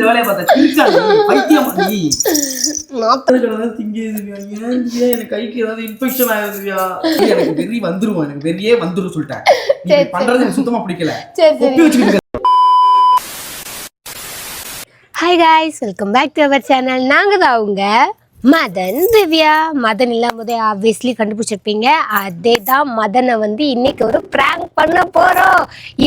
வேலையை பார்த்தா பைத்தியம் நீ எனக்கு கைக்கு ஏதாவது இன்ஃபெக்ஷன் ஆயிருதுயா எனக்கு வெறி வந்துரும் எனக்கு வெறியே வந்துரும் சொல்லிட்டேன் பண்றது எனக்கு சுத்தமா பிடிக்கல hi guys, welcome back to our channel. நாங்கள் தான் அவங்க மதன் திவ்யா. மதன் இல்லாமதே ஆப்வியஸ்லி கண்டுபிடிச்சிருப்பீங்க. அதே தான் மதனை வந்து இன்னைக்கு ஒரு ப்ராங்க் பண்ண போகிறோம்.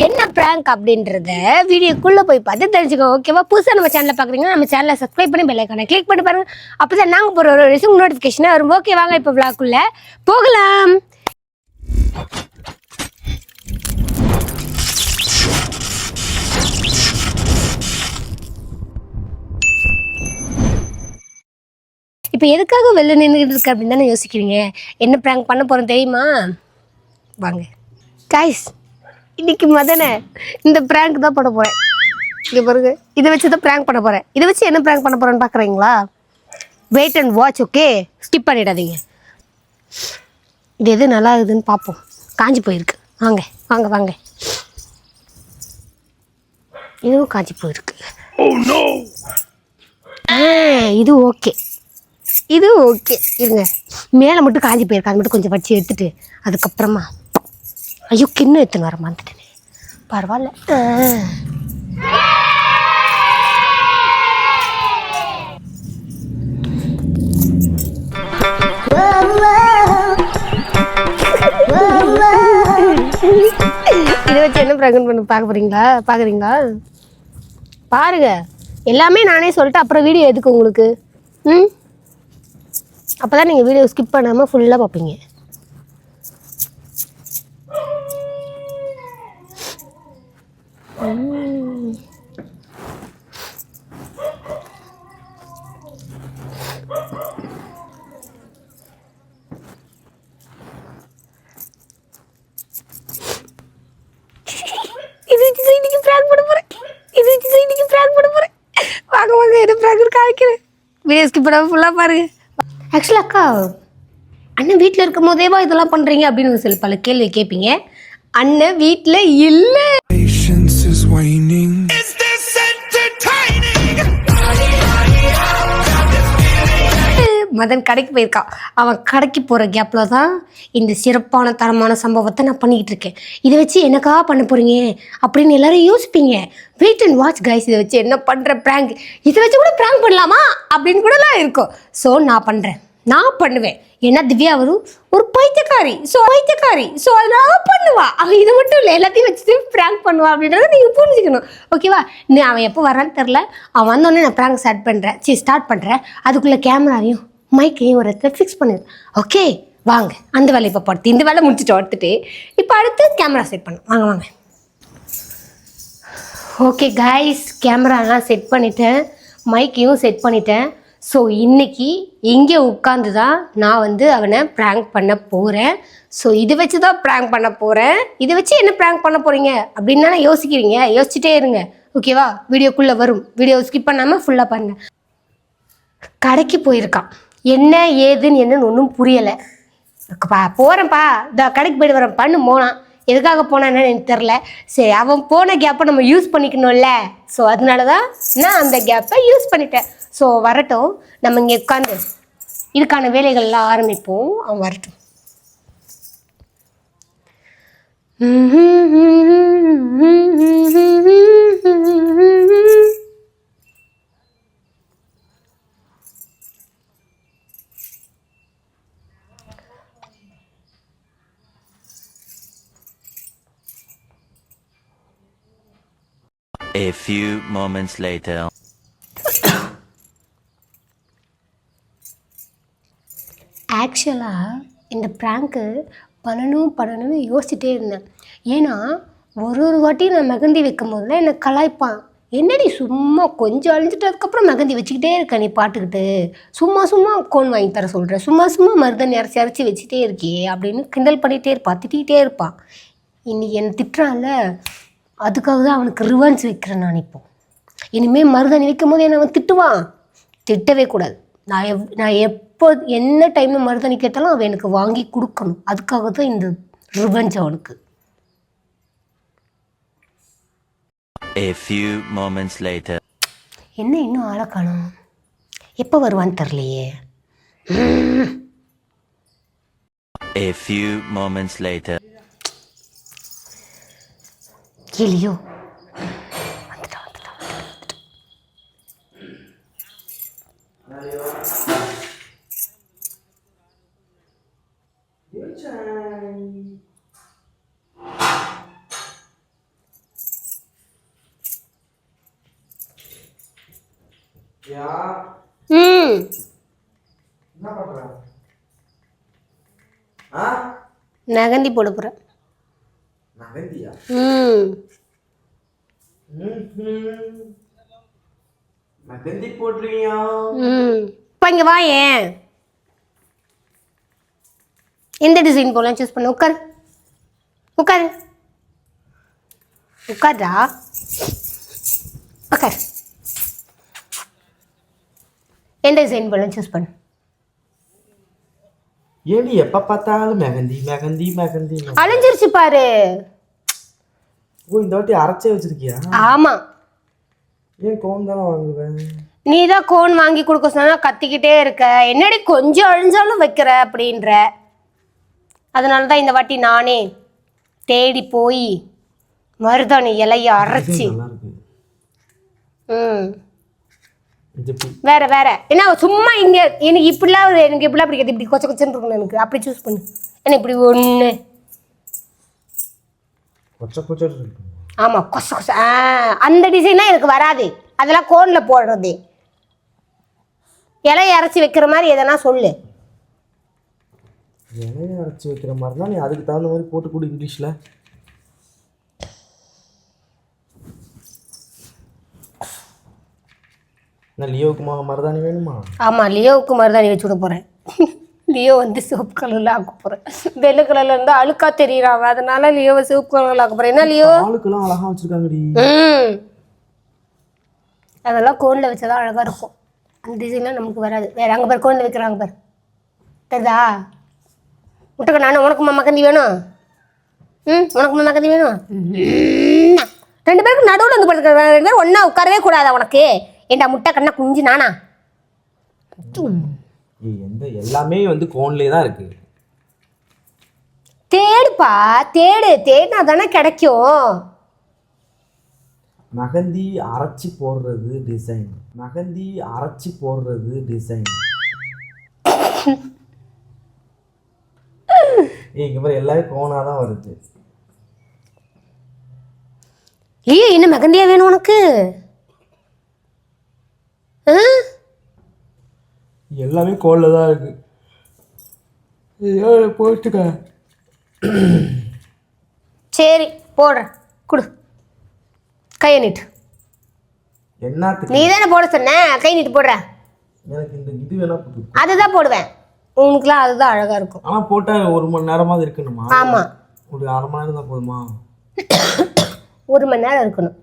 என்ன ப்ராங்க் அப்படின்றத வீடியோக்குள்ளே போய் பார்த்து தெரிஞ்சுக்கோ, ஓகேவா? புதுசாக நம்ம சேனலில் பார்க்குறீங்கன்னா நம்ம சேனலை சப்ஸ்கிரைப் பண்ணி பெல் ஐகானை கிளிக் பண்ணி பாருங்கள். அப்போ தான் நாங்கள் போகிற ஒரு ரிசீவ் நோட்டிஃபிகேஷனாக வரும். ஓகே, வாங்க இப்போ விளாக்குள்ளே போகலாம். இப்போ எதுக்காக வெளில நின்றுட்டு இருக்கு அப்படின்னு தானே யோசிக்கிறீங்க. என்ன ப்ராங்க் பண்ண போகிறோம் தெரியுமா? வாங்க காய்ஸ், இன்னைக்கு மதனை இந்த ப்ராங்க் தான் பண்ண போகிறேன். இங்கே பாருங்க, இதை வச்சு தான் ப்ராங்க் பண்ண போகிறேன். இதை வச்சு என்ன ப்ராங்க் பண்ண போகிறேன்னு பார்க்குறீங்களா? Wait and watch, okay? Skip பண்ணிடாதீங்க. இது எது நல்லா இருக்குதுன்னு பார்ப்போம். காஞ்சி போயிருக்கு. வாங்க வாங்க வாங்க, இதுவும் காஞ்சி போயிருக்கு. இது ஓகே, இது ஓகே. இருங்க, மேலே மட்டும் காஞ்சி போயிருக்கு. அது மட்டும் கொஞ்சம் வச்சு எடுத்துட்டு அதுக்கப்புறமா ஐயோ கிண்ணம் எடுத்துன்னு வர மாட்டேனே. பரவாயில்ல. இதை வச்சு என்ன ப்ராங்க் பண்ண பார்க்குறீங்களா? பாருங்க, எல்லாமே நானே சொல்லிட்டு அப்புறம் வீடியோ எதுக்கு உங்களுக்கு? அப்போ தான் நீங்கள் வீடியோ ஸ்கிப் பண்ணாமல் ஃபுல்லாக பார்ப்பீங்க. வாங்க வாங்க, என்ன ப்ராங்க் காய்க்கிறேன். வீடியோ ஸ்கிப் பண்ணாமல் ஃபுல்லாக பாருங்க. ஆக்சுவலாக அக்கா, அண்ணன் வீட்டில் இருக்கும் போதேவா இதெல்லாம் பண்ணுறீங்க அப்படின்னு சொல்லி பல கேள்வி கேட்பீங்க. அண்ணன் வீட்டில் இல்லை. மதன் கடைக்கு போயிருக்கான். அவன் கடைக்கு போகிற கேப்பில் தான் இந்த சிறப்பான தரமான சம்பவத்தை நான் பண்ணிக்கிட்டு இருக்கேன். இதை வச்சு எனக்கா பண்ண போகிறீங்க அப்படின்னு எல்லாரும் யோசிப்பீங்க. Wait and watch guys. இதை வச்சு என்ன பண்ணுற ப்ராங்க், இதை வச்சு கூட ப்ராங்க் பண்ணலாமா அப்படின்னு கூடலாம் இருக்கும். ஸோ நான் பண்ணுறேன், நான் பண்ணுவேன். ஏன்னா திவ்யா ஒரு பைத்தியக்காரி. ஸோ அதனால பண்ணுவா. அவன் இது மட்டும் இல்லை, எல்லாத்தையும் வச்சுட்டு ப்ராங்க் பண்ணுவா அப்படின்றத நீங்கள் புரிஞ்சுக்கணும், ஓகேவா? இன்னும் அவன் எப்போ வரான்னு தெரில. அவன் வந்தோடனே நான் ப்ராங்க் ஸ்டார்ட் பண்ணுறேன். அதுக்குள்ளே கேமராவையும் மைக்கையும் ஒரு இடத்துல ஃபிக்ஸ் பண்ணிடு, ஓகே? வாங்க, அந்த வேலை இப்போ படுத்து இந்த வேலை முடிச்சுட்டு எடுத்துட்டு இப்போ அடுத்து கேமரா செட் பண்ண வாங்க வாங்க. ஓகே கைஸ், கேமராலாம் செட் பண்ணிட்டேன், மைக்கையும் செட் பண்ணிட்டேன். ஸோ இன்றைக்கி இங்கே உட்காந்து தான் நான் வந்து அவனை ப்ராங்க் பண்ண போகிறேன். ஸோ இதை வச்சு தான் ப்ராங்க் பண்ண போகிறேன். இதை வச்சு என்ன ப்ராங்க் பண்ண போகிறீங்க அப்படின்னு தானே யோசிக்கிறீங்க. யோசிச்சுட்டே இருங்க, ஓகேவா? வீடியோக்குள்ளே வரும். வீடியோ ஸ்கிப் பண்ணாமல் ஃபுல்லாக பாருங்கள். கடைக்கு போயிருக்கான். என்ன ஏதுன்னு ஒன்றும் புரியலை. போகிறேன்ப்பா, இந்த கடைக்கு போய்ட்டு வரேன் பண்ணு போனான். எதுக்காக போனான்னு எனக்கு தெரில. சரி, அவன் போன கேப்பை நம்ம யூஸ் பண்ணிக்கணும்ல. ஸோ அதனால தான் நான் அந்த கேப்பை யூஸ் பண்ணிட்டேன். ஸோ வரட்டும், நம்ம இங்கே உட்காந்து இதுக்கான வேலைகள்லாம் ஆரம்பிப்போம். அவன் வரட்டும். A few moments later. ஆக்சுவலாக இந்த ப்ராங்க்கு பண்ணணும்னு யோசிச்சுட்டே இருந்தேன். ஏன்னா ஒரு வாட்டியும் நான் மெகந்தி வைக்கும் போதுலாம் என்னை கலாய்ப்பான். என்னடி சும்மா கொஞ்சம் அழிஞ்சிட்டு அதுக்கப்புறம் மெகந்தி வச்சுக்கிட்டே இருக்க நீ பாட்டுக்கிட்டு, சும்மா கோன் வாங்கி தர சொல்கிறேன், சும்மா மருதன் அரைச்சி வச்சுட்டே இருக்கியே அப்படின்னு கிண்டல் பண்ணிகிட்டே இருப்பான், திட்டிகிட்டே இருப்பான். இன்னைக்கு என்னை திட்டுறான்ல, அதுக்காக தான் அவனுக்கு ரிவெஞ்ச் வைக்கிறேன் நான். இப்போ இனிமேல் மருதாணி வைக்கும் போது என்னை அவன் திட்டுவான். திட்டவே கூடாது. நான் எப்போ என்ன டைமில் மருதாணி கேட்டாலும் அவன் எனக்கு வாங்கி கொடுக்கணும். அதுக்காக தான் இந்த ரிவெஞ்ச் அவனுக்கு. A few moments later. என்ன இன்னும் ஆளை காணோம்? எப்போ வருவான்னு தெரிலையே. A few moments later. இல்லையோ என்ன பண்ற? நகந்தி போட போகிறேன். நகந்தியா? நகந்தி போடுறியா? இப்போ இங்கே வா. ஏன் எந்த டிசைன் போலாம் சூஸ் பண்ண? உட்காரு உட்காரு உட்காருடா உட்காரு. எந்த டிசைன் போலாம் சூஸ் பண்ணு. ஏடி எப்ப பார்த்தாலும் மெகந்தி மெகந்தி மெகந்தி. அழிஞ்சிருச்சு பாரு. ஓ, இந்த வாட்டி அரைச்சே வச்சிருக்கியா? ஆமா. ஏன் கோன் தானே வாங்குவேன்? நீ தான் கோன் வாங்கி கொடுக்க சொன்னா கத்திக்கிட்டே இருக்க. என்னடி கொஞ்சம் அழிஞ்சாலும் வைக்கிற அப்படின்ற. அதனால தான் இந்த வாட்டி நானே தேடி போய் மருதாணி இலைய அரைச்சி. வேற வேற என்ன சும்மா இங்க எனக்கு இப்படிலாம் எனக்கு இப்படிலாம் பிடிக்காது. இப்படி கொச்ச கொச்சன்னு இருக்கணும் எனக்கு. அப்படி சூஸ் பண்ணு. என்ன இப்படி ஒன்று. ஆமா கொச கொச. அந்த டிசைனா எனக்கு வராது. அதெல்லாம் கோன்ல போடுறது. இலைய அரைச்சி வைக்கிற மாதிரி எதனா சொல்லு. இலைய அரைச்சி வைக்கிற மாதிரினா நீ அதுக்கு தகுந்த மாதிரி போட்டு கொடு இங்கிலீஷ்ல. லியோவுக்கு மருதாணி வேணுமா? ஆமா, லியோவுக்கு மருதாணி வச்சு விட போறேன். லியோ வந்து சிவப்பு கலர்ல ஆக்க போறேன். வெள்ளை கலர்ல இருந்தா அழுக்கா தெரியறாங்க. அதனால லியோவை சிவப்பு கலர்ல ஆக்க போறேன். என்ன லியோ ஆளுக்கெல்லாம் அழகா வச்சிருக்காங்கடி. அதெல்லாம் கோன்ல வச்சதான் அழகா இருக்கும். அந்த டிசைன்லாம் நமக்கு வராது. வேற அங்க பாரு கோன்ல வைக்கிறாங்க பாரு. தெரியுதா? முட்டைக்க நானும் உனக்கு மகந்தி வேணும். உனக்கு மகந்தி வேணும். 2 பேருக்கு நடுவில் வந்து படுத்துக்க. 2 பேரும் ஒன்னா உட்காரவே கூடாதா உனக்கு? ஏண்டா முட்டை கண்ணா குஞ்சு நானா? எந்த எல்லாமே வந்து கோன்லயே தான் இருக்கு. தேடுப்பா தேடுனா தானே கிடைக்கும். மெகந்தி அரைச்சி போடுறது டிசைன். மெகந்தி அரைச்சி போடுறது டிசைன். இங்க பாரு எல்லாமே கோனா தான் வருது. ஐயோ என்ன மெகந்தியா வேணும் உனக்கு? எல்லாமே கோல்ல தான் இருக்கு. போட்டுக்க. சரி போடுறேன். கொடு கையை நீட்டு. என்னத்துக்கு? நீ தானே போட சொன்ன. கை நீட்டு போடுறேன். எனக்கு இந்த இது வேணா போடு. அதுதான் போடுவேன். உனக்குலாம் அதுதான் அழகா இருக்கும். ஆனா போட்டா 1 மணி நேரமாவது இருக்கணுமா? ஆமா. ஒரு 1/2 மணி நேரம் தான் போதுமா? 1 மணி நேரம் இருக்கணும்.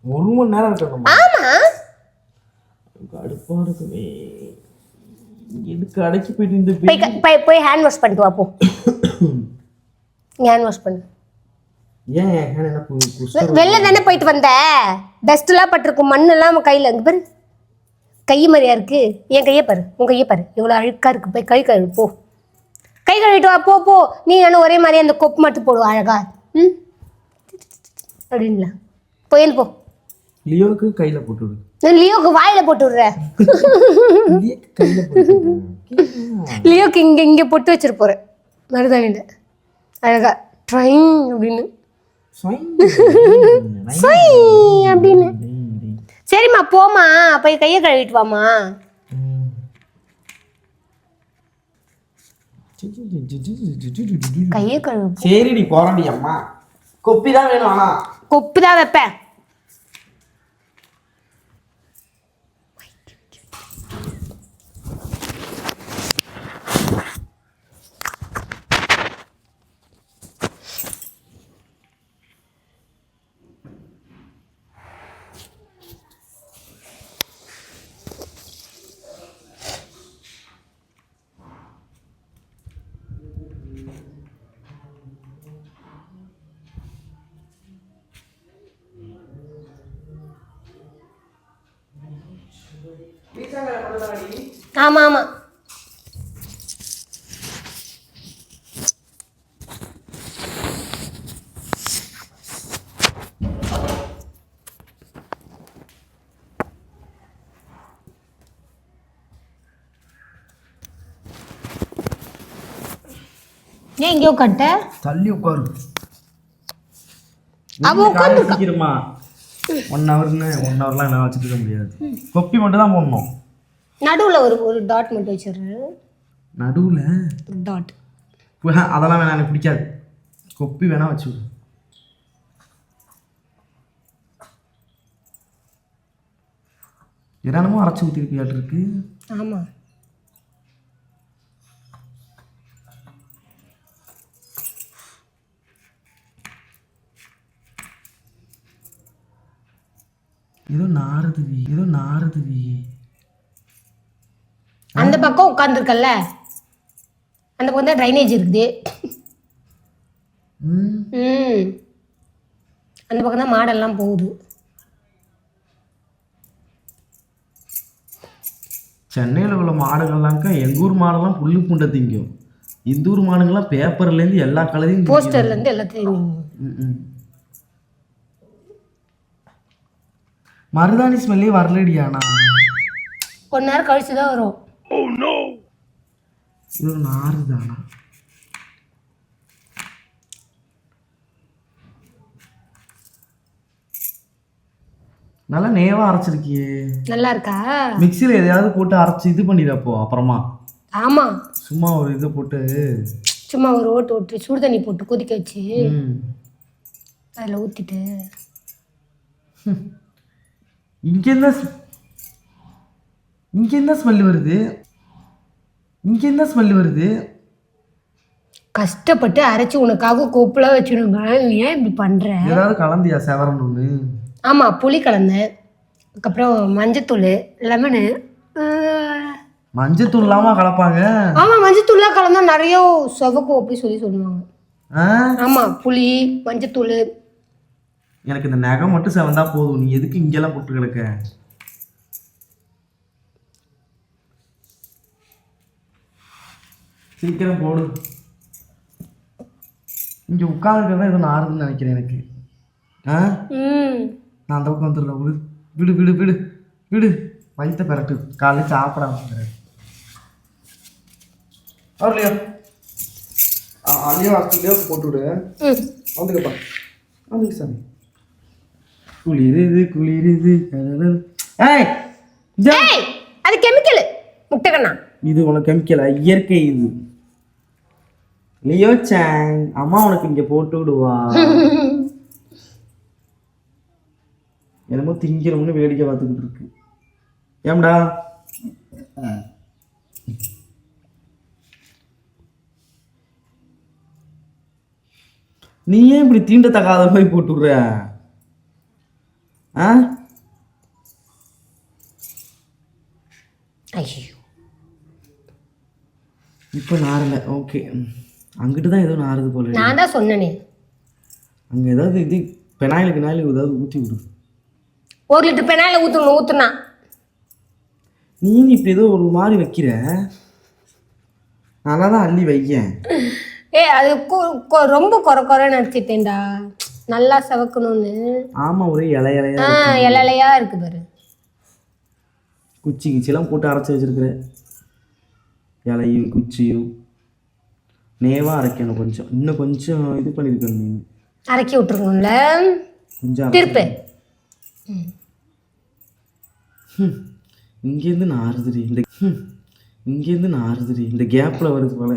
1 மணி நேரம் இருக்கணுமா? ஆமா. கடுப்பா இருக்குமே. எதுக்கு அடைக்கி போயிட்டு இந்த போய் ஹேண்ட் வாஷ் பண்ணிட்டு வா போ. ஹேண்ட் வாஷ் பண்ணு. ஏன் ஹேண்ட் என்ன வெளில தானே போயிட்டு வந்த. டஸ்ட்லாம் பட்டிருக்கும். மண்ணெல்லாம் கையில். இங்கே பாரு கை மாதிரியா இருக்கு. என் கையை பாரு. உன் கையை பாரு இவ்வளோ அழுக்கா இருக்கு. போய் கை கழுவு போ. கை கழுவிட்டு வா போ போ. நீ நானும் ஒரே மாதிரி அந்த கொப்பு மட்டும் போடுவா அழகா. அப்படின்ல போயின்னு போ. லியோவுக்கு கையில போட்டு விடு. நான் லியோவுக்கு வாயில போட்டு விடுறேன். லியோக்கு இங்கே பொட்டு வச்சிரு போகிறேன் மருதாணியில் அழகா ட்ரைங் அப்படின்னு அப்படின்னு. சரிம்மா போமா போய் கையை கழுவிட்டு வாமா. கையை கழுவு. சரிடி போறடி அம்மா. கொப்பி தான் வேணும். ஆனா கொப்பு தான் வைப்பேன். ஆமா ஆமா. ஏன் இங்கே உட்காட்ட? தள்ளி உட்காரு. அவ உட்காந்து சீக்கிரமா 1 ஹவர்னு 1 ஹவர்லாம் என்ன வச்சுட்டு இருக்க முடியாது. கொப்பி மட்டும் தான் போடணும். நடுவுல ஒரு டாட் மட்டும் வச்சிடுறேன். நடுவுல ஒரு டாட். அதெல்லாம் வேணாம், எனக்கு பிடிக்காது. கொப்பி வேணா வச்சு விடு. என்னமோ அரைச்சி ஊற்றிருப்பியாட்டு இருக்கு. ஆமா. ஏதோ நாரதுவி. அந்த பக்கம் உட்காந்துருக்கல்ல, அந்த பக்கம் தான் ட்ரைனேஜ் இருக்குது. அந்த பக்கம் தான் மாடெல்லாம் போகுது. சென்னையில் உள்ள மாடுகள்லாம்க்கா எங்கள் ஊர் மாடெல்லாம் புல்லு பூண்டை திங்கும். இந்த ஊர் மாடுகள்லாம் பேப்பர்லேருந்து எல்லா கலரையும் போஸ்டர்லேருந்து எல்லாத்தையும். மருதாணி ஸ்மெல்லே வரலடியாண்ணா. கொஞ்ச நேரம் கழிச்சு தான் வரும். இது ஒரு நாறுதானா? நல்லா நேவா அரைச்சிருக்கியே. நல்லா இருக்கா? மிக்சியில் எதையாவது போட்டு அரைச்சி இது பண்ணிடுறப்போ அப்புறமா. ஆமா, சும்மா ஒரு இதை போட்டு சும்மா ஒரு ஓட்டு சுடு தண்ணி போட்டு கொதிக்க வச்சு அதில் ஊற்றிட்டு. இங்கே என்ன ஸ்மெல் வருது? கஷ்டப்பட்டு அரைச்சி உனக்காக கோப்புலாம் வச்சுடுங்க. ஏன் இப்படி பண்ற? ஏதாவது கலந்தியா செவரணும்னு? ஆமா, புளி கலந்தேன். அதுக்கப்புறம் மஞ்சத்தூள், லெமனு. மஞ்சத்தூள் இல்லாம கலப்பாங்க? ஆமா, மஞ்சத்தூள்லாம் கலந்தா நிறைய சொவக்கும் அப்படி சொல்லுவாங்க. ஆமா, புளி மஞ்சத்தூள். எனக்கு இந்த நகம் மட்டும் செவந்தா போதும். நீ எதுக்கு இங்கெல்லாம் போட்டு கிடக்க? சீக்கிரம் போடு. இங்க உட்காந்துருக்கிறதா ஏதோ நாறுதுன்னு நினைக்கிறேன் எனக்கு. நான் அந்த பக்கம் வந்துடுறேன். விடு வயிற்ற பெரட்டு. காலையில் சாப்பிடாம அள்ளியோ போட்டு விடு. வந்துக்கப்பா, வந்துக்கு சாமி. குளிருது அது கெமிக்கல் முட்டைக்கண்ணா. இது உனக்கு கெமிக்கலா? இயற்கை இது. லியோ சாங் அம்மா உனக்கு இங்க போட்டு விடுவா. என்னமோ திங்கிறோம்னு வேடிக்கை பார்த்துக்கிட்டு இருக்கு. ஏம்டா நீ ஏன் இப்படி தீண்டத்தகாத போய் போட்டு விடுற? இப்போ நாரல. ஓகே, அங்கிட்டு தான் ஏதோ நாறுது போல. நான் தான் சொன்னேனே, அங்கே ஏதாவது இது பெனாயிலுக்கு ஏதாவது ஊற்றி விடு. 1 லிட்டர் பெனாயில ஊற்றுனா நீ இப்போ ஏதோ ஒரு மாதிரி வைக்கிற. நல்லா தான் அள்ளி வையேன். அது ரொம்ப குறைன்னு நினச்சிட்டேன்டா, நல்லா சவக்கணும்னு. ஆமாம், ஒரே இலையா இலையா இருக்கு பாரு. குச்சி கிச்சிலாம் போட்டு அரைச்சி வச்சிருக்கிற. இலையும் குச்சியும் நேவாக அரைக்கணும். இன்னும் கொஞ்சம் இது பண்ணியிருக்கணும். நீ அரைக்கி விட்டுருக்கணும்ல கொஞ்சம் திருப்பி. இங்கேருந்து நாறுதுடி. இந்த கேப்பில் வருது போல.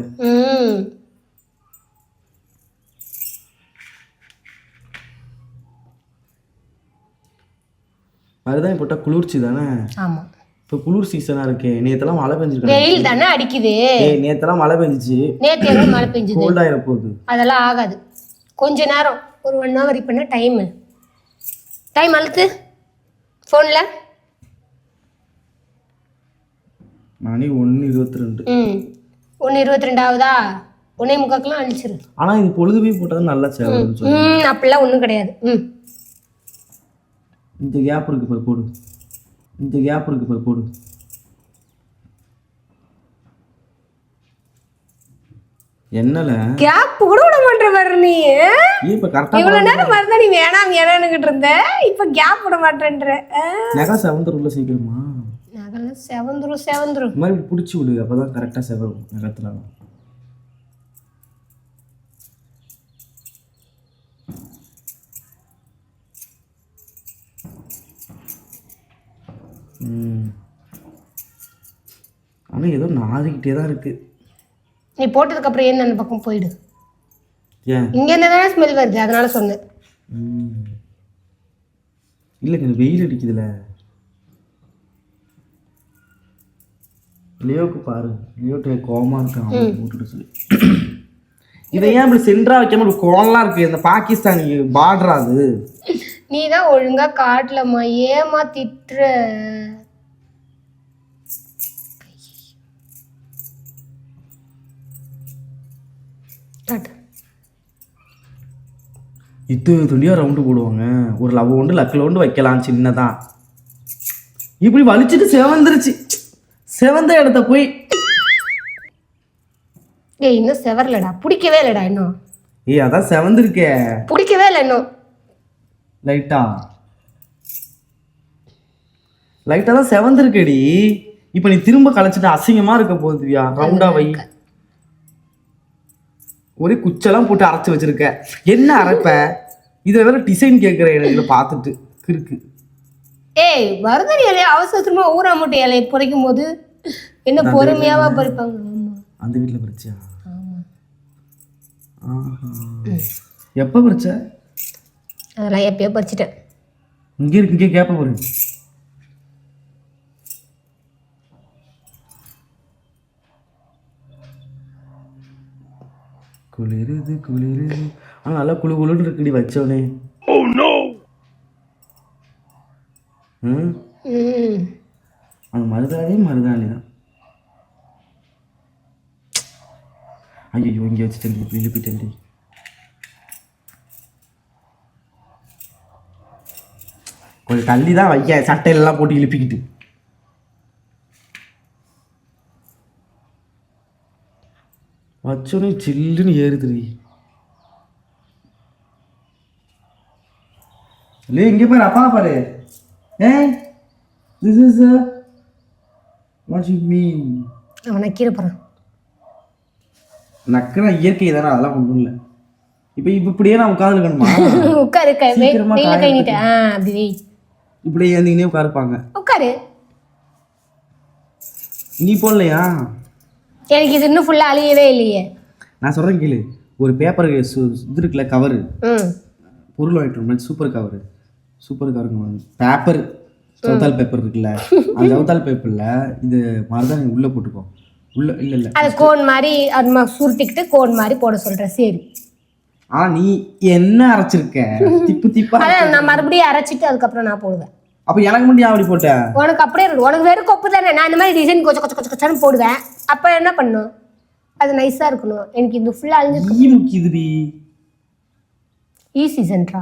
அதுதான் போட்டால் குளிர்ச்சி தானே? ஆமாம், இப்போ குளிர் சீசனாக இருக்கே. நேற்றெல்லாம் மழை பெஞ்சிருக்கு. வெயில் தானே அடிக்குது. நேற்றெல்லாம் மழை பெஞ்சிச்சு. நேற்று எங்கே மழை பெஞ்சுது? கோல்டாயிர போகுது. அதெல்லாம் ஆகாது. கொஞ்ச நேரம், ஒரு 1 ஹவர். இப்போ என்ன டைம் அழுத்து ஃபோனில். மணி 1:22. 1:22 ஆகுதா? 1:45 அழிச்சிரு. ஆனால் இது பொழுது போய் போட்டால் நல்லா சேவல். அப்படிலாம் ஒன்றும் கிடையாது. இந்த கேப் இருக்கு பாரு, போடு. என்னல கேப் கூட விட மாட்டேற பாரு நீ. இப்ப கரெக்டா இவ்வளவு நேரம் மருதாணி வேணாம் வேணாம்னுகிட்டு இருந்த, இப்ப கேப் விட மாட்டேன்ற. நகை செவந்துருள்ள சீக்கிரமா. நகெல்லாம் செவந்துரும். இந்த மாதிரி பிடிச்சி விடு, அப்பதான் கரெக்டா செவரும் நகத்துல. ஆனா ஏதோ நாதிக்கிட்டே தான் இருக்கு. நீ போட்டதுக்கு அப்புறம் ஏன் அந்த பக்கம் போயிடு. ஏன் இங்க என்னதானே ஸ்மெல் வருது, அதனால சொன்னேன். இல்லைங்க வெயில் அடிக்குதுல. லியோக்கு பாரு, லியோட்டு கோவமா இருக்கான் போட்டுட்டு சொல்லி. இதை ஏன் இப்படி சென்ட்ரா வைக்காம ஒரு கோலலாம் இருக்கு, இந்த பாகிஸ்தானி பார்டரா அது. நீ தான் ஒழுங்கா காட்டலம்மா, ஏமா திட்டுற. இது துணியா ரவுண்டு போடுவாங்க, ஒரு லவ் ஒன்று லக்கில் ஒன்று வைக்கலாம் சின்னதான். இப்படி வலிச்சுட்டு செவந்துருச்சு, செவந்த இடத்த போய். ஏய் இன்னும் செவரலடா, பிடிக்கவே இல்லடா இன்னும். ஏய் அதான் செவந்திருக்கே, பிடிக்கவே இல்லை இன்னும். லைட்டா தான் செவந்திருக்கேடி. இப்போ நீ திரும்ப கலைச்சிட்டு அசிங்கமா இருக்க போகுதுவியா. ரவுண்டா வை. ஒரே குச்செல்லாம் போட்டு அரைச்சி வச்சிருக்க, என்ன அரைப்ப? இதுல வேற டிசைன் கேட்குறேன் எனக்கு இதில் பார்த்துட்டு கிறுக்கு. ஏய் மருதாணி இலையை அவசரமா ஊற மூட்டை இலையை பொறிக்கும் போது என்ன பொறுமையாவா பறிப்பாங்க. அந்த வீட்டில் பறிச்சியா? எப்போ பறிச்ச? அதெல்லாம் எப்பயோ பறிச்சிட்டேன். இங்கே இருக்கு, இங்கே கேப்ப பாரு. குளிருது. ஆனால் நல்லா குளுன்னு இருக்குடி வச்சோடனே. அந்த மருதாணி தான். ஐயோ இங்கே வச்சுட்டேன், இப்படி இழுப்பிட்டேன்டி. கொஞ்சம் தள்ளி தான் வைக்க, சட்டையிலலாம் போட்டு இழுப்பிக்கிட்டு. வச்சோடனே சில்லுன்னு ஏறுதுடி. இல்லை இங்கே பாரு, அப்பா பாரு. This is what you mean. அவனை கீழே போகிறான். நக்கனா இயற்கை தானே, அதெல்லாம் ஒன்றும் இல்லை. இப்போ இப்படியே நான் உட்காந்து இருக்கணுமா? உட்காரு, கை நீட்டேன் அப்படி இப்படியே ஏந்திங்கன்னே உட்காருப்பாங்க. உட்காரு. நீ போடலையா? எனக்கு இது இன்னும் ஃபுல்லாக அழியவே இல்லையே. நான் சொல்கிறேன் கேளு, ஒரு பேப்பர் இது இருக்குல்ல, கவரு, பொருள் வாங்கிட்டு சூப்பர் கவருங்க. பேப்பர் சவுத்தால் பேப்பர் இருக்குல்ல, அந்த சவுத்தால் பேப்பரில் இது மருதாணி உள்ளே போட்டுக்கோ. உள்ள இல்லை அது கோன் மாதிரி அது சுருட்டிக்கிட்டு கோன் மாதிரி போட சொல்கிறேன். சரி. நீ என்ன அரைச்சிருக்க? திப்பா அதான் நான் மறுபடியும் அரைச்சிட்டு அதுக்கப்புறம் நான் போடுவேன். அப்போ எனக்கு மட்டும் அப்படி போட்டேன்? உனக்கு அப்படியே இருக்கு, உனக்கு வெறும் கொப்பு தானே. நான் இந்த மாதிரி டிசைன் கொச்சன்னு போடுவேன். அப்போ என்ன பண்ணும், அது நைஸாக இருக்கணும். எனக்கு இது ஃபுல்லாக அழிஞ்சு முக்கியதுடி. ஈஸி சென்ட்ரா.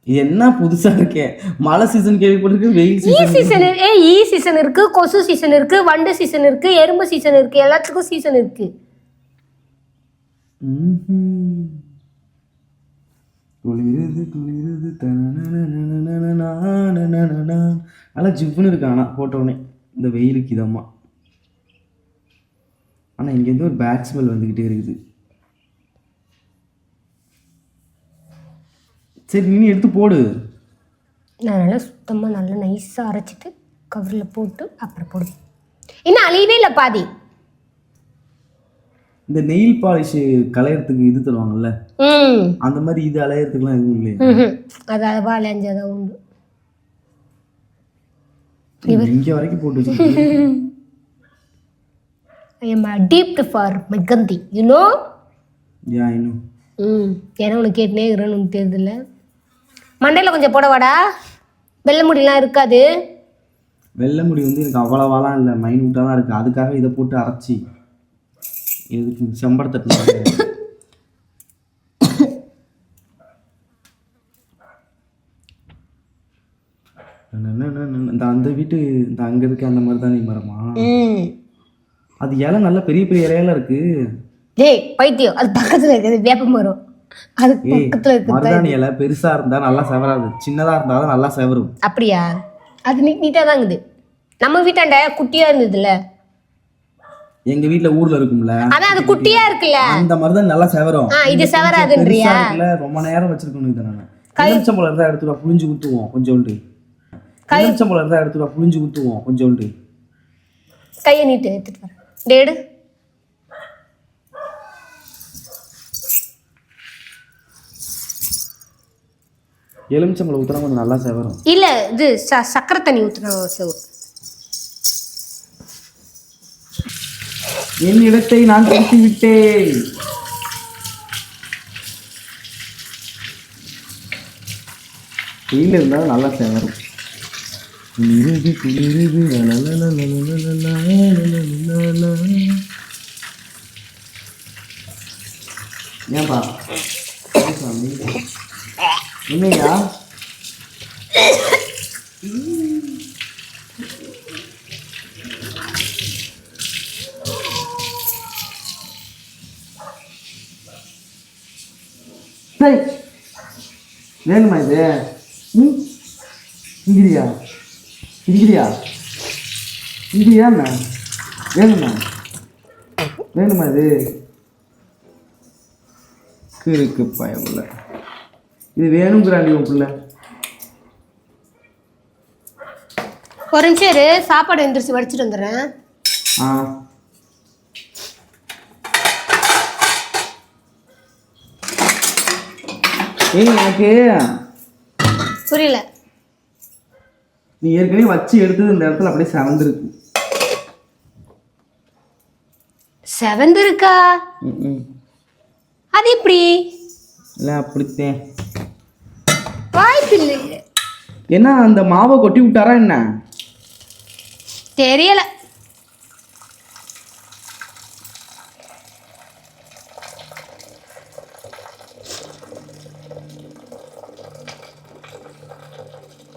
இது என்ன புதுசா இருக்கே? மழை சீசன் கேள்விப்பட்டிருக்கு, வெயில் சீசன். ஈ சீசன் இருக்கு, கொசு சீசன் இருக்கு, வண்டு சீசன் இருக்கு, எறும்பு சீசன் இருக்கு, எல்லாத்துக்கும் சீசன் இருக்கு. நல்லா ஜிவ்னு இருக்கு. ஆனா போட்டோடனே இந்த வெயிலுக்கு இதம்மா. ஆனா இங்கேருந்து ஒரு பேட் ஸ்மெல் வந்துக்கிட்டே இருக்குது. சரி நீ எடுத்து போடு. நான் நல்லா சுத்தமாக நல்லா நைஸாக அரைச்சிட்டு கவரில் போட்டு அப்புறம் போடுவேன். இன்னும் அழியவே இல்லை பாதி. இந்த நெயில் பாலிஷ் கலையறதுக்கு இது தருவாங்கல்ல, அந்த மாதிரி இது அலையறதுக்குலாம் எதுவும் இல்லையா? அது அதுவா அலைஞ்சதான் உண்டு. இங்கே வரைக்கும் போட்டு வச்சு. I am addicted for mehndi, you know? Yeah, I know. ஏன்னா உனக்கு கேட்டுனே இருக்கிறேன்னு உனக்கு தெரியுதுல்ல. மண்டையில் கொஞ்சம் போடவாடா, வெள்ளை முடியெலாம் இருக்காது. வெள்ளை முடி வந்து எனக்கு அவ்வளவாலாம் இல்லை, மைனூட்டாக தான் இருக்குது. அதுக்காக இதை போட்டு அரைச்சி எதுக்கு செம்படத்தட்டு. இந்த அந்த வீட்டு இந்த அங்கே இருக்க அந்த மாதிரி தான் நீ மரமா? ம் அது இலை நல்லா பெரிய பெரிய இலையெல்லாம் இருக்கு. டேய் பைத்தியம், அது பக்கத்தில் இருக்குது வேப்ப மரம், அது ஏய் பக்கத்தில் இருக்குது. மருதாணி இலை பெருசா இருந்தா நல்லா செவராது, சின்னதா இருந்தா தான் நல்லா செவரும். அப்படியா? அது நீட்டாக தான் இருக்குது. நம்ம வீட்டாண்ட குட்டியாக இருந்ததுல்ல, எங்க வீட்ல ஊர்ல இருக்கும்ல, அதான் அது குட்டியாக இருக்குல்ல, அந்த மருதாணி நல்லா செவரும். இது செவராதுன்றியா? பெருசா இருக்குல்ல, ரொம்ப நேரம் வச்சிருக்கணும். இதை நான் எலுமிச்சம்பழம் இருந்தா எடுத்துட்டு புளிஞ்சு ஊற்றுவோம் கொஞ்சோண்டு. எலுமிச்சம்பழம் இருந்தா எடுத்துட்டு புளிஞ்சு ஊற்றுவோம் கொஞ்சோண்டு. கையை நீட்டு எடுத்துட்டு வரேன். டேடு எலுமிச்சம்பழம் ஊற்றினா கொஞ்சம் நல்லா செவரும். இல்லை, இது சக்கரை தண்ணி ஊற்றுனா செவரும். என் இடத்தை நான் பிடித்து விட்டேன். வெயில் இருந்தாலும் நல்லா செவரும். குளிருது குளிருது ஏன்பா என்னையா? வேணுமா இது? இங்கிரியா இங்கிரியா இங்கிரியா என்ன வேணுமா? வேணுமா இது? இருக்கு பயமுள்ள இது வேணுங்கிறாண்டி உன் பிள்ளை. ஒரு நிமிஷம் இரு, சாப்பாடு எந்திரிச்சு வடிச்சிட்டு வந்துடுறேன். ஆ ஏய் எனக்கு புரியல. நீ ஏற்கனவே வச்சு எடுத்தது இந்த இடத்துல அப்படியே செவந்திருக்கு. செவந்திருக்கா? அது எப்படி? இல்லை அப்படித்தேன். வாய்ப்பு இல்லை. என்ன அந்த மாவை கொட்டி விட்டாரா என்ன? தெரியல.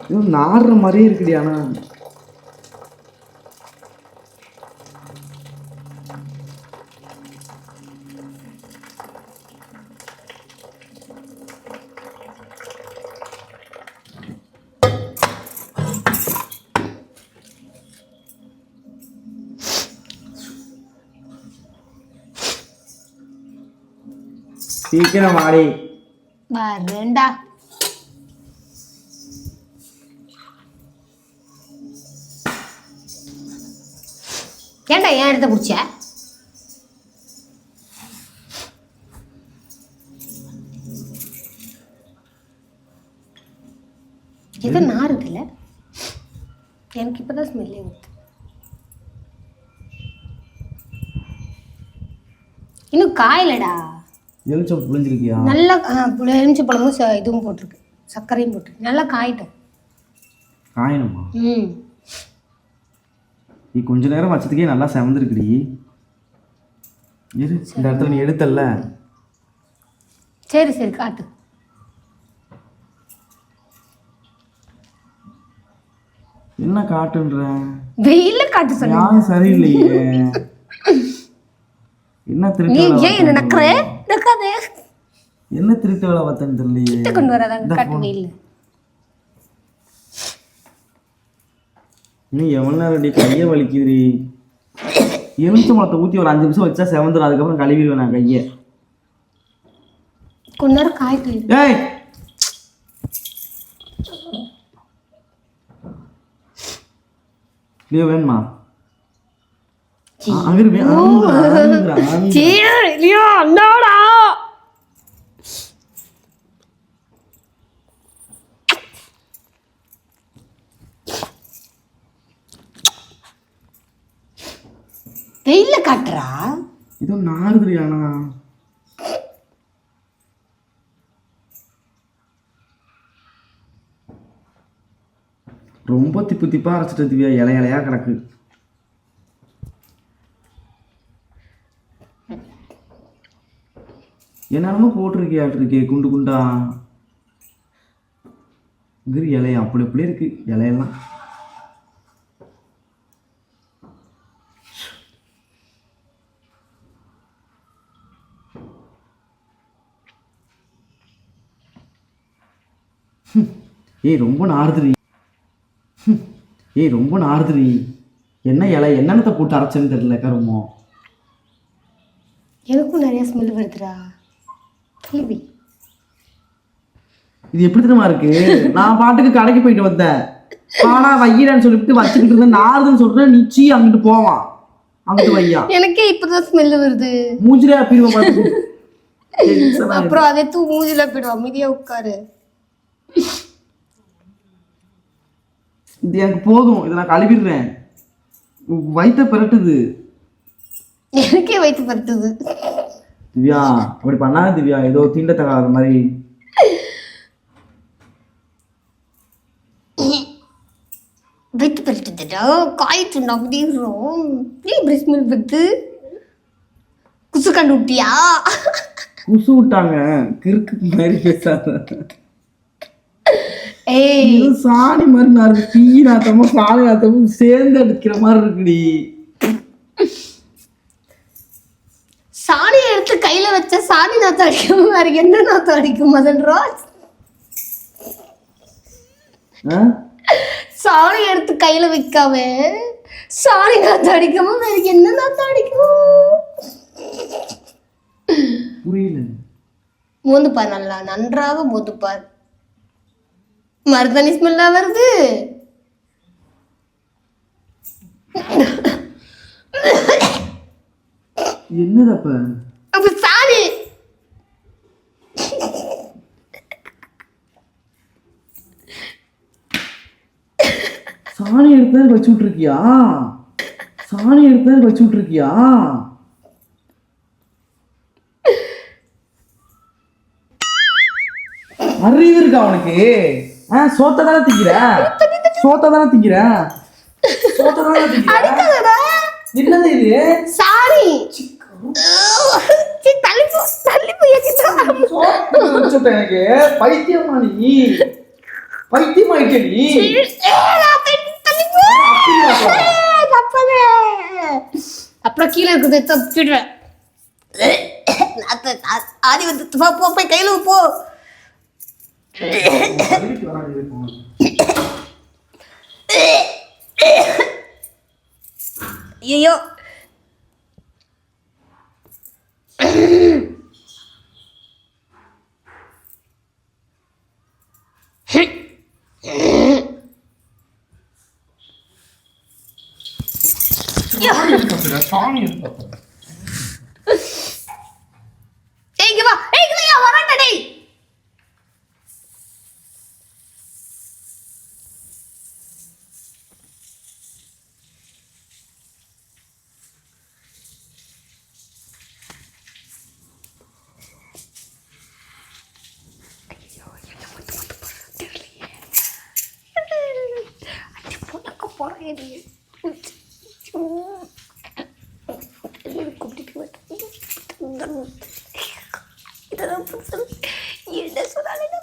இது நாடுற மாதிரியே இருக்குடி. ஆனா சீக்கிரம் ஆடி வரேன்டா. ஏன்டா ஏன் எடுத்த பிடிச்ச? எது நாறுதுல்ல? எனக்கு இப்பதான் ஸ்மெல்லே வருது. இன்னும் காயலடா. எலுமிச்சம் புளிஞ்சிருக்கியா? நல்லா எலுமிச்சை பழமும் இதுவும் போட்டிருக்கு, சர்க்கரையும் போட்டிருக்கு. நல்லா காயிட்டும். காயணுமா? ம் நீ கொஞ்ச நேரம் வச்சதுக்கே நல்லா செவந்திருக்குடி. இரு, இந்த இடத்துல நீ எடுத்தல்ல. சரி சரி காட்டு. என்ன காட்டுன்ற? வெயில காட்டு சொன்ன. யாரும் சரியில்லையே. என்ன நீ திருட்டு ஏன் என்ன நக்கறே? நக்காதே. என்ன திருட்டு வேலை பார்த்தேன்னு தெரியலையே. கிட்ட கொண்டு வராதாங்க, காட்டு வெயில்ல. நீ எவ்வளோ நேரம் கையை வலிக்குதுடி. எலுமிச்சம்பழத்தை ஊற்றி ஒரு 5 நிமிஷம் வச்சா செவந்துடும். அதுக்கப்புறம் கழுவிடுவேன் நான் கையை. கொஞ்ச நேரம் காய்ட்டு. ஏய் லியோ வேணுமா? அங்கிரு என்னடா வெயில காட்டுறா? இதோ நாறுதுரியானா? ரொம்ப திப்பு திப்பா அரைச்சிட்டு திவ்யா, இலை இலையா கிடக்கு. என்னென்னமோ போட்டிருக்கியாட்டிருக்கே குண்டு குண்டா. இங்கிரு இலையா அப்படி அப்படி இருக்கு இலையெல்லாம். ஏய் ரொம்ப நாறுதுரி. ஏய் ரொம்ப நாறுதுரி. என்ன இலை என்னென்னத்தை போட்டு அரைச்சேன்னு தெரியல கருமோ. எனக்கும் நிறைய ஸ்மெல் வருதுடா. கேள்வி இது எப்படி தெரியுமா இருக்கு? நான் பாட்டுக்கு கடைக்கு போயிட்டு வந்தேன். ஆனா வையிடான்னு சொல்லிட்டு வச்சுக்கிட்டு இருந்தேன். நாறுதுன்னு சொல்றேன். நிச்சி அங்கிட்டு போவான், அங்கிட்டு வையா. எனக்கே இப்பதான் ஸ்மெல் வருது. மூஞ்சிலே அப்பீடுவா. அப்புறம் அதே மூஞ்சில போயிடும். அமைதியா உட்காரு. இது எனக்கு போதும். இதை நான் கழுவிடுறேன். வயிற்ற பிரட்டுது. எனக்கே வயிற்று பருத்துது. திவ்யா அப்படி பண்ணாத திவ்யா. ஏதோ தீண்டத்தகாத மாதிரி. வயிற்று பருத்துதுடா. காய்ச்சி அப்படின்றோம். ஏன் இப்படி ஸ்மெல் வருது? குசு கண்டு விட்டியா? குசு விட்டாங்க. கிறுக்கு மாதிரி பேசாத. ஏய் சாணி மாதிரி நாரு. தீ நாத்தமும் சாணி நாத்தமும் சேர்ந்து அடிக்கிற மாதிரி இருக்குடி. சாணி எடுத்து கையில வச்ச சாணி நாத்தம் அடிக்கும். வேற என்ன நாத்தம் அடிக்கும் மதன் ராஜ்? சாணி எடுத்து கையில வைக்காம சாணி நாத்தம் அடிக்காம வேற என்ன நாத்தம் அடிக்கும்? புரியல. மோந்துப்பார், நல்லா நன்றாக மோந்துப்பார். மருதாணி ஸ்மெல்லா வருது. என்னதப்ப அப்ப சாணி. சாணி எடுத்து வச்சு விட்டுருக்கியா? சாணி எடுத்து வச்சு விட்டுருக்கியா? அறிவு இருக்கா உனக்கு? சோத்த தானே திங்கிற. சோத்த தானே திங்கிற. சோத்த தானே திங்கிற. என்னது இது? சாணி. எனக்கு பைத்தியமா நீ? பைத்தியமாயிட்டே நீ? அப்புறம் கீழே இருக்குது தப்பிடுவேன். ஆதி வந்து போய் கையில போ. ஐயோ சாணி எடுத்து என்ன சொன்னாலும்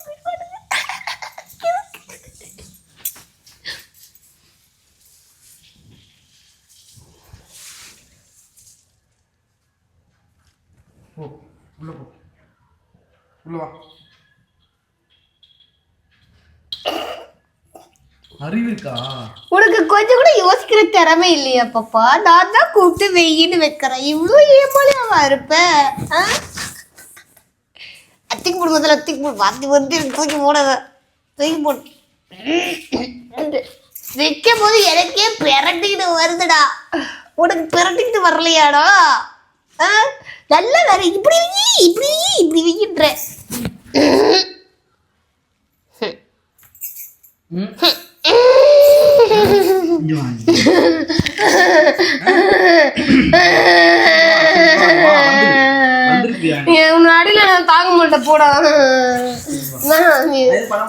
உள்ள போ. உள்ள வா. அறிவு இருக்கா உனக்கு? கொஞ்சம் கூட யோசிக்கிற திறமை இல்லையா பாப்பா? நான் தான் கூப்பிட்டு வெயின்னு வைக்கிறேன். இவ்வளோ ஏமாளியாவா இருப்ப? அத்திக்கு போடு, முதல்ல அத்திக்கு போடு. வாந்தி வந்து தூக்கி போடாத. தூக்கி போடு. வைக்கும் போது எனக்கே பிரட்டிக்கிட்டு வருதுடா. உனக்கு பிரட்டிக்கிட்டு வரலையாடா? நல்ல வேற இப்படி இப்படி இப்படி வைக்கின்ற. அடியில நான் தாங்க மாட்டேன். போடா.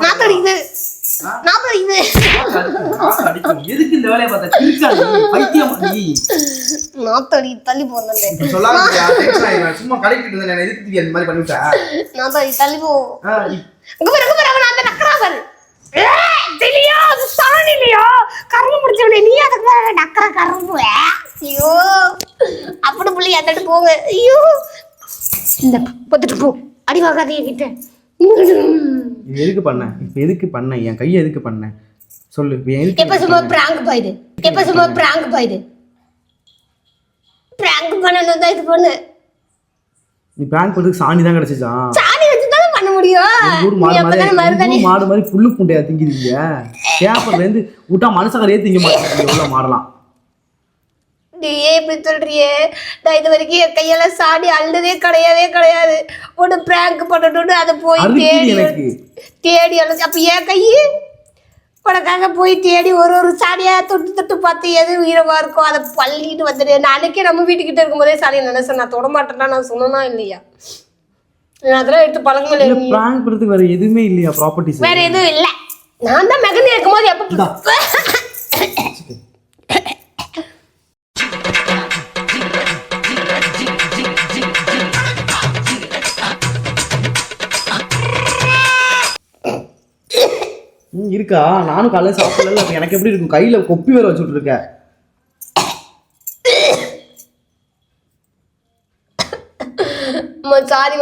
நாத்தடிக்குது. எதுக்கு இந்த வேலையை பார்த்த? பைத்தியம். நாத்தடி தள்ளி போனேன். சும்மா கடைக்கிட்டு இருந்தேன். எதுக்கு இந்த மாதிரி பண்ணிவிட்டேன்? நாத்தடி தள்ளி போ. அந்த நக்கரா பாரு. இல்லையா அது சாணி இல்லையா கரும்பு முடிச்சவனே நீ அதுக்கு நக்கற கரும்பு ஐயோ அப்படி புள்ளி அந்தட்டு போங்க ஐயோ இந்த பத்துட்டு போ அடி வாங்காதே கிட்ட எதுக்கு பண்ண இப்போ எதுக்கு பண்ண என் கையை எதுக்கு பண்ண சொல்லு எப்ப சும்மா பிராங்க் பாயுது எப்ப சும்மா பிராங்க் பாயுது பிராங்க் பண்ணணும் தான் இது பண்ணு நீ பிராங்க் பண்ணதுக்கு சாணி தான் கிடைச்சிச்சா சாணி வச்சு தானே பண்ண முடியும் மாடு மாதிரி புல்லு பூண்டையா திங்கிறீங்க பேப்பர்ல இருந்து விட்டா மனுஷகரையே திங்க மாட்டேங்க எவ்வளவு மாடலாம் நீயே இப்படி சொல்றியே நான் இது வரைக்கும் என் கையெல்லாம் சாடி அழுதே கிடையாது ஒன்று பிராங்க் பண்ணணும்னு அதை போய் தேடி அழுது அப்போ என் கையை உனக்காக போய் தேடி ஒரு சாடியா தொட்டு பார்த்து எது உயிரமா இருக்கோ அதை பள்ளிட்டு வந்துடு நான் அன்னைக்கே நம்ம வீட்டுக்கிட்ட இருக்கும்போதே சாடியை நினைச்சேன் நான் தொட மாட்டேன்னா நான் சொன்னா இல்லையா நான் அதெல்லாம் எடுத்து பழக்கங்கள் பிராங்க் பண்றதுக்கு வேற எதுவுமே இல்லையா ப்ராப்பர்ட்டிஸ் வேற எதுவும் இல்லை நான் தான் மெகந்தி இருக்கும்போது எப்போ இருக்கா நானும் காலையில் சாப்பிடல எனக்கு எப்படி இருக்கும் கையில கொப்பி வேற வச்சுட்டு இருக்க சாரி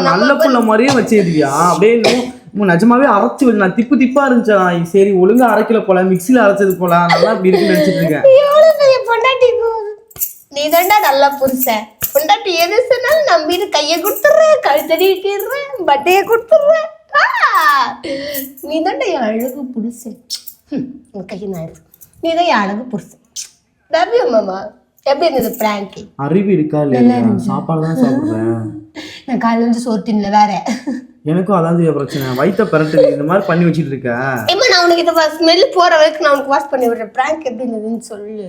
நல்ல புள்ள மாதிரியே வச்சிருக்கியா அப்படியே நிஜமாவே அரைச்சு நான் திப்பா இருந்துச்சா சரி ஒழுங்கா அரைக்கல போல மிக்சியில அரைச்சது போல நல்லா இப்படி இருக்குன்னு நினைச்சிட்டு இருக்கேன் பொண்டாட்டி நீ தாண்டா நல்லா புருஷன் பொண்டாட்டி எது சொன்னாலும் நம்பிட்டு கையை கொடுத்துட்றேன் கழுத்தடி இட்டிடுறேன் பட்டையை கொடுத்துட்றேன் நீ தாண்டா என் அழகு புருஷன் கையை நான் நீ தான் என் அழகு புருஷன் ரவி மாமா எப்படி இருந்தது பிராங்க் அறிவு இருக்கா இல்லையா சாப்பாடு தான் சாப்பிடுறேன் நான் காலையில வந்து சோறு தின்னல வேற எனக்கும் அதான் பிரச்சனை வயிற்ற பரட்டு இந்த மாதிரி பண்ணி வச்சுட்டு இருக்கேன் ஏமா நான் உனக்கு இதை ஸ்மெல் போற வரைக்கும் நான் உனக்கு வாஷ் பண்ணி விடுறேன் பிராங்க் எப்படி இருந்ததுன்னு சொல்லு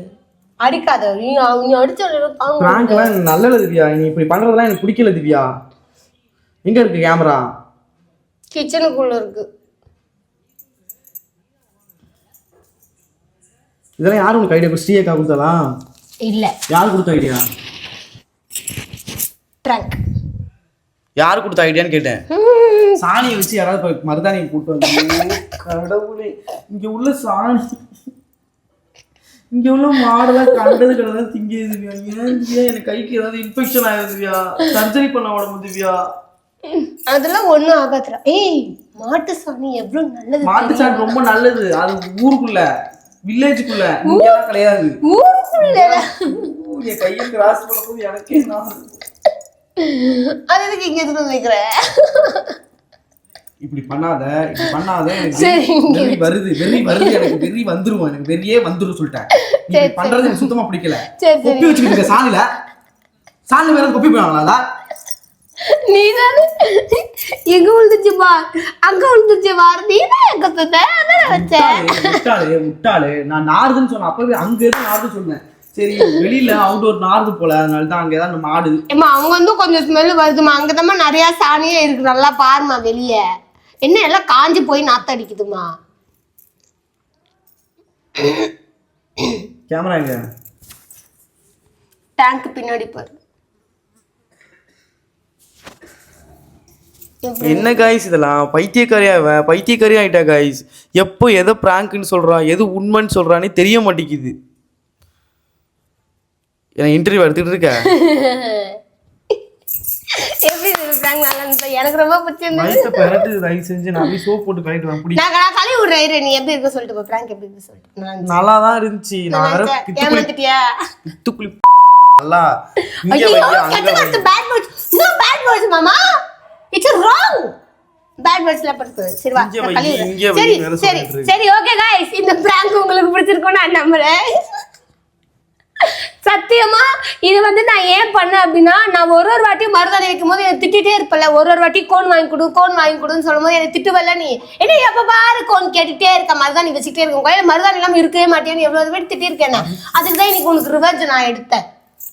அடிக்காத நீ அடிச்ச பிராங்க்லாம் நல்லல திவ்யா நீ இப்படி பண்றதெல்லாம் எனக்கு பிடிக்கல திவ்யா எங்க இருக்கு கேமரா கிச்சனுக்குள்ள இருக்கு இதெல்லாம் யாரு உனக்கு ஐடியா ஸ்ரீயக்கா கொடுத்தலாம் இல்ல யார் கொடுத்த ஐடியா பிராங்க் யார் கொடுத்த ஐடியான்னு கேட்டேன் சாணியை வச்சு யாராவது மருதாணியை கூட்டு வந்து கடவுளே இங்க உள்ள சாணி இங்க உள்ள மாடெல்லாம் கண்டது கிடையாது திங்கிது திவ்யா ஏன் திவ்யா எனக்கு கைக்கு ஏதாவது இன்ஃபெக்ஷன் ஆகுது திவ்யா சர்ஜரி பண்ண உடம்பு திவ்யா அதெல்லாம் ஒண்ணும் ஆகாதுடா ஏய் மாட்டு சாணி எவ்வளவு நல்லது மாட்டு சாணி ரொம்ப நல்லது அது ஊருக்குள்ள வில்லேஜுக்குள்ள இங்கெல்லாம் கிடையாது ஊருக்குள்ள என் கையை கிராஸ் பண்ணும்போது எனக்கே நான் அது எதுக்கு இங்க இருந்து வைக்கிற இப்படி பண்ணாத எனக்கு வெறி வருது எனக்கு வெறி வந்துரும் எனக்கு வெறியே வந்துரும் சொல்லிட்டேன் இப்படி பண்றது எனக்கு சுத்தமா பிடிக்கல கொப்பி வச்சுக்கிட்டு சாணி வேற கொப்பி போவாங்களா நீதானே எங்க விழுந்துச்சு பார் அங்க விழுந்துச்சு பார் நீதான் எங்க முட்டாளே நான் நாறுதுன்னு சொன்னேன் அப்பவே அங்க இருந்து நாறுது சொன்னேன் சரி வெளியில அவுட்டோர் நாறுது போல அதனால தான் அங்க ஏதாவது மாடு ஏமா அங்க வந்து கொஞ்சம் ஸ்மெல் வருதுமா அங்கதாம்மா நிறைய சாணியே இருக்கு நல்லா பாருமா வெளியே என்ன எல்லாம் காஞ்சி போய் நாத்த அடிக்குதுமா கேமரா எங்க டேங்க் பின்னாடி பாரு என்ன காய்ஸ் இதெல்லாம் பைத்தியக்காரி ஆயிட்டா காய்ஸ் எப்போ எதை பிராங்க்னு சொல்றான் எது உண்மைன்னு சொல்றானே தெரிய மாட்டேங்குது எனக்கு இன்டர்வியூ எடுத்துக்கிட்டு இருக்கேன் எப்படி பிராங்க் நல்லா இருந்துச்சு எனக்கு ரொம்ப பிடிச்சிருந்தது மைக்க பரட்டு தயவு செஞ்சு நான் சோப் போட்டு கழிட்டு வரேன் நான் கழுவி விடுறேன் நீ எப்படி இருக்க சொல்லிட்டு போ பிராங்க் எப்படி இருக்கு சொல்லிட்டு நல்லா தான் இருந்துச்சு நான் வேற ஏமாத்திட்டியா பித்துக்குளி நல்லா இங்க ஐயோ வைங்க அங்க கெட்ட bad words no bad words மாமா இட்ஸ் ராங் பேட் வேர்ட்ஸ்ல படுத்து சரி வா சரி ஓகே गाइस இந்த பிராங்க் உங்களுக்கு பிடிச்சிருக்கும்னு நான் நம்புறேன் சத்தியமா இது வந்து நான் ஏன் பண்ணேன் அப்படின்னா நான் ஒரு வாட்டியும் மருதாணி வைக்கும் போது எனக்கு திட்டிகிட்டே இருப்பல ஒரு வாட்டி கோன் வாங்கி கொடுன்னு சொல்லும் போது எனக்கு திட்டுவல்ல நீ என்ன எப்ப பாரு கோன் கேட்டுட்டே இருக்க மருதாணி வச்சுக்கிட்டே இருக்கும் கையில மருதாணி இல்லாம இருக்கவே மாட்டேன்னு எவ்வளவு பேர் திட்டிருக்கேன் அதுக்கு தான் இன்னைக்கு உனக்கு ரிவெஞ்ச் நான் எடுத்தேன்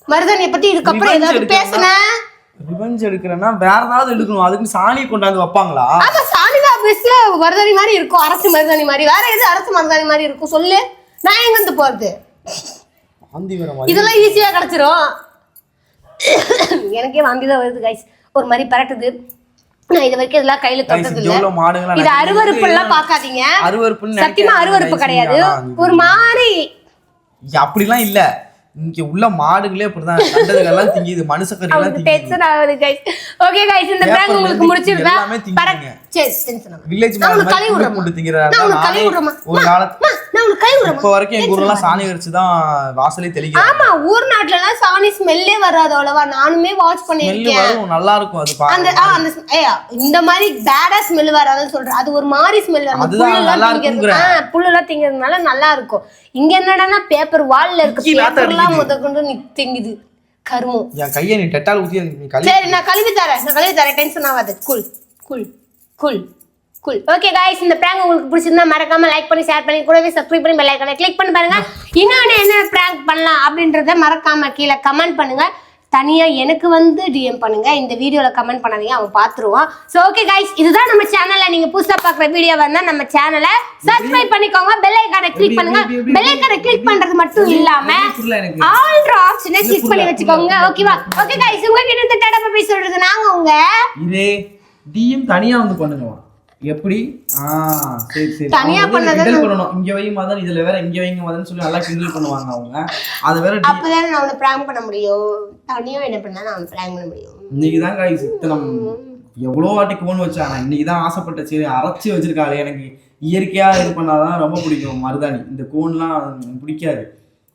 மருதாணியை பத்தி இதுக்கப்புறம் ஏதாவது பேசுனேன் ரிவெஞ்ச் எடுக்கிறேன்னா வேற ஏதாவது எடுக்கணும் அதுக்கு சாணி கொண்டாந்து வைப்பாங்களா ஆமா சாணி தான் ஆபீஸ்ல மருதாணி மாதிரி இருக்கும் அரசு மருதாணி மாதிரி வேற எது அரசு மருதாணி மாதிரி இருக்கும் சொல்லு நான் எங்க இருந்து போறது இதெல்லாம் ஈஸியா கிடைச்சிரும் எனக்கே வாந்தி தான் வருது கைஸ் ஒரு மாதிரி பரட்டுது நான் இது வரைக்கும் இதெல்லாம் கையில தொட்டது இல்ல. எவ்வளவு மாடுங்களா இது அருவருப்பு எல்லாம் பாக்காதீங்க. அருவருப்புன்னு சத்தியமா அருவருப்பு கிடையாது. ஒரு மாதிரி அப்படிலாம் இல்ல. இங்க உள்ள மாடுகளே அப்படிதான் கண்டதுக்கெல்லாம் திங்கிது, மனுஷக்கறி எல்லாம் திங்கிது. டென்ஷன் ஆகுது गाइस. ஓகே गाइस, இந்த பிராங்க் உங்களுக்கு முடிச்சிருக்கா? சரி, டென்ஷன் ஆகுது. வில்லேஜ் நான் கலி விடுறேன். போட்டு திங்கறாங்க. நான் உனக்கு கலி விடுறேன். ஒரு காலத்துல நான் உனக்கு கலி விடுறேன். இப்ப வரைக்கும் எங்க ஊர்ல சாணி வச்சு தான் வாசலே தெளிக்கிறாங்க. ஆமா, ஊர் நாட்டுல எல்லாம் சாணி ஸ்மெல்லே வராது அவ்வளவா. நானுமே வாட்ச் பண்ணிருக்கேன். ஸ்மெல் வரும், நல்லா இருக்கும் அது அந்த பாக்க. இந்த மாதிரி பேடா ஸ்மெல் வராதுன்னு சொல்றேன். அது ஒரு மாதிரி ஸ்மெல் வரும். அதுதான் நல்லா இருக்குங்கறேன். புல்லுலாம் திங்கிறதுனால நல்லா இருக்கும். இங்க என்னடான்னா பேப்பர் வால்ல இருக்க பேப்பர்லாம் முதற்கொண்டு திங்குது. கருமம். என் கையை நீ டெட்டால் ஊத்தி நீ கழுவி. சரி, நான் கழுவி தரேன். டென்ஷன் ஆகாது. Cool cool cool cool. Okay guys, இந்த பிராங்க் உங்களுக்கு பிடிச்சிருந்தா மறக்காம லைக் பண்ணி ஷேர் பண்ணி கூடவே சப்ஸ்கிரைப் பண்ணி பெல் ஐகானை கிளிக் பண்ணி பாருங்க. இன்னொன்னு என்ன பிராங்க் பண்ணலாம் அப்படின்றத மறக்காம கீழே கமெண்ட் பண்ணுங்க. தனியா எனக்கு வந்து டிஎம் பண்ணுங்க. இந்த வீடியோல கமெண்ட் பண்ணாதீங்க, அவன் பாத்துருவான். சோ ஓகே गाइस, இதுதான் நம்ம சேனல்ல நீங்க புதுசா பாக்குற வீடியோ வந்தா நம்ம சேனலை சப்ஸ்கிரைப் பண்ணிக்கோங்க. பெல் ஐகானை கிளிக் பண்ணுங்க. பெல் ஐகானை கிளிக் பண்றது மட்டும் இல்லாம ஆல் ஆப்ஷனை கிளிக் பண்ணி வச்சுக்கோங்க. ஓகேவா? ஓகே गाइस, உங்ககிட்ட இருந்து டாடா பை சொல்றது நாங்க உங்க இதே டிஎம் தனியா வந்து பண்ணுங்க. எப்படி? சரி சரி, தனியா கிண்டல் பண்ணனும். இங்க வை மதன், இதுல வேற இங்க வைங்க மதன் சொல்லி நல்லா கிண்டல் பண்ணுவாங்க அவங்க. அது வேற அப்பதான் நான் அவனை பிராங்க் பண்ண முடியும். தனியா என்ன பண்ணா நான் பிராங்க் பண்ண முடியும். இன்னைக்கு தான் गाइस இத்தனை எவ்வளோ வாட்டி கோன் வச்சான். இன்னைக்கு தான் ஆசைப்பட்ட. சரி, அரைச்சி வச்சிருக்காளே. எனக்கு இயற்கையா இது பண்ணாதான் ரொம்ப பிடிக்கும் மருதாணி. இந்த கோன்லாம் பிடிக்காது.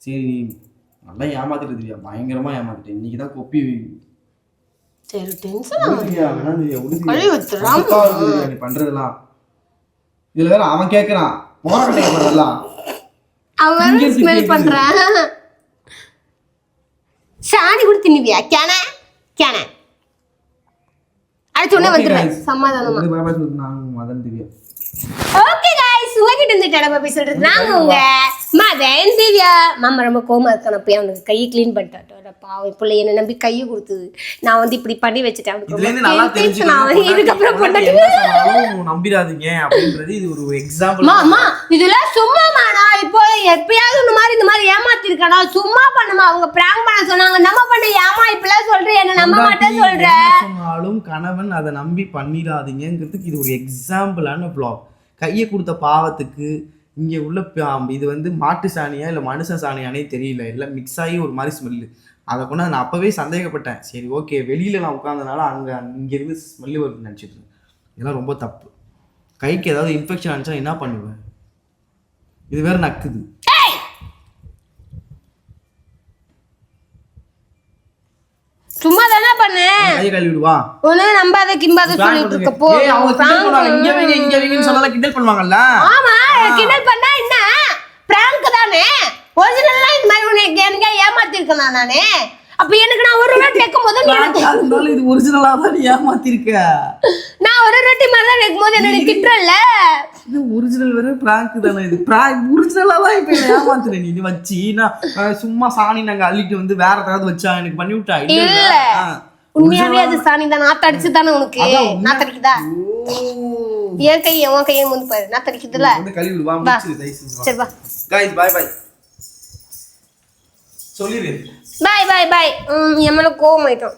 சரி, நல்லா ஏமாத்திட்டு தெரியா, பயங்கரமா ஏமாத்திட்டேன். இன்னைக்கு தான் கொப்பி சரி, டென்ஷன் நீ பண்றதெல்லாம். இதுல வேற அவன் கேக்குறான், அவன் ஸ்மெல் பண்றான். சாணி கூட தின்னுவியா? கேன கேன அடுத்து உடனே வந்துடுவேன் சமாதானமா. மதன் திவ்யா. ஓகே गाइस, உங்ககிட்ட இருந்து டாடா பை சொல்றது நாங்க உங்க மதன் திவ்யா. மாமா ரொம்ப கோமா இருக்கான, போய் அவனுக்கு கையை க்ளீன் பண்ணிட்டாட்டோ. பாவம், பிள்ளை என்ன நம்பி கையை கொடுத்தது. நான் வந்து இப்படி பண்ணி வச்சுட்டேன். இதுக்கப்புறம் நம்பிடாதீங்க அப்படின்றது இது ஒரு எக்ஸாம்பிள். மாமா இதெல்லாம் சும்மாமா. நான் இப்போ எப்பயாவது இந்த மாதிரி ஏமாத்திருக்கேனா? சும்மா பண்ணுமா. அவங்க பிராங்க் பண்ண சொன்னாங்க, நம்ம பண்ண ஏமா இப்பெல்லாம் சொல்றேன். என்ன நம்ப மாட்டேன்னு சொல்ற. சொன்னாலும் கணவன் அதை நம்பி பண்ணிடாதீங்கிறதுக்கு இது ஒரு எக்ஸாம்பிளான vlog. கையை கொடுத்த பாவத்துக்கு இங்கே உள்ள இது வந்து மாட்டு சாணியா இல்லை மனுஷ சாணியானே தெரியல. எல்லாம் மிக்ஸ் ஆகி ஒரு மாதிரி ஸ்மெல்லு. அதை கொண்டு நான் அப்போவே சந்தேகப்பட்டேன். சரி ஓகே, வெளியில் நான் உட்காந்தனால இங்கேருந்து ஸ்மெல்லு வருதுன்னு நினச்சிட்டு இருந்தேன். இதெல்லாம் ரொம்ப தப்பு. கைக்கு ஏதாவது இன்ஃபெக்ஷன் ஆனிச்சா என்ன பண்ணுவேன்? இது வேற நக்குது. சும்மா தானே பண்ணு. கையை கழுவிடுவா. ஒண்ணு நம்பாத கிம்பாத சொல்லிட்டு இருக்க போ. இங்க வைங்கன்னு சொன்னால கிண்டல் பண்ணுவாங்கல்ல. ஆமா, கிண்டல் பண்ணா என்ன? பிராங்க் தானே. ஒரிஜினலா இந்த மாதிரி உனக்கு ஏமாத்தி இருக்கேனா நானே? அப்ப எனக்கு நான் ஒரு ரொட்டி கேட்கும்போது இது ஒரிஜினலா தான் நீ ஏமாத்திருக்க. நான் ஒரு ரொட்டி மாதிரி தான் கேட்கும்போது என்ன திட்டுறல்ல. இது ஒரிஜினல் வேற பிராங்க் தானே. இது பிராங்க் ஒரிஜினலா தான் இப்ப ஏமாத்துறேன். நீ வச்சு நான் சும்மா சாணி நாங்க அள்ளிட்டு வந்து வேற ஏதாவது வச்சா எனக்கு பண்ணி விட்டா? இல்ல, உண்மையாவே அது சாணி தான். நாத்த அடிச்சு தானே உனக்கு நாத்தடிக்குதா? என் கையை உன் கையை வந்து பாரு, நாத்தடிக்குதுல. கழுவி விடுவா. சரி வா गाइस, பை பை சொல்லிரு. Bye bye bye. என் மேல கோவம் ஆயிட்டோம்.